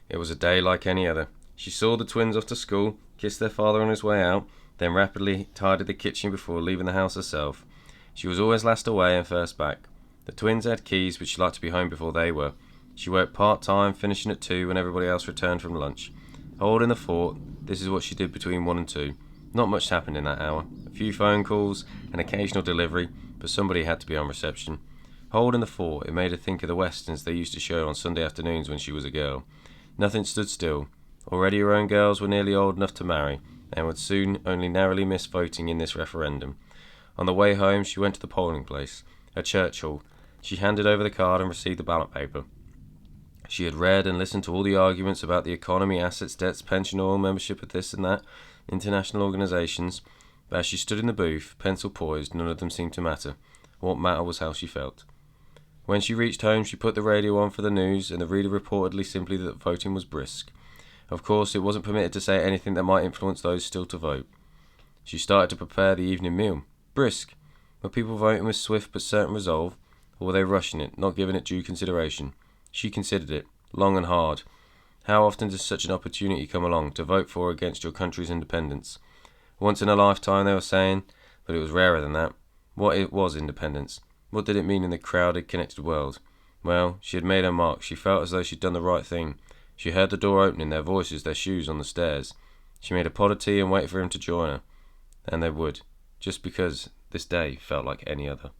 It was a day like any other. She saw the twins off to school, kissed their father on his way out, then rapidly tidied the kitchen before leaving the house herself. She was always last away and first back. The twins had keys, but she liked to be home before they were. She worked part-time, finishing at 2 when everybody else returned from lunch. Holding the fort, this is what she did between 1 and 2. Not much happened in that hour. A few phone calls, an occasional delivery, but somebody had to be on reception. Holding the fort, it made her think of the westerns they used to show on Sunday afternoons when she was a girl. Nothing stood still. Already her own girls were nearly old enough to marry, and would soon only narrowly miss voting in this referendum. On the way home, she went to the polling place, a church hall. She handed over the card and received the ballot paper. She had read and listened to all the arguments about the economy, assets, debts, pension, oil, membership of this and that, international organisations, but as she stood in the booth, pencil poised, none of them seemed to matter. What mattered was how she felt. When she reached home, she put the radio on for the news, and the reader reportedly simply that voting was brisk. Of course, it wasn't permitted to say anything that might influence those still to vote. She started to prepare the evening meal. Brisk. Were people voting with swift but certain resolve, or were they rushing it, not giving it due consideration? She considered it, long and hard. How often does such an opportunity come along, to vote for or against your country's independence? Once in a lifetime, they were saying, but it was rarer than that. What it was independence? What did it mean in the crowded, connected world? Well, she had made her mark. She felt as though she'd done the right thing. She heard the door opening, their voices, their shoes on the stairs. She made a pot of tea and waited for him to join her. And they would, just because this day felt like any other.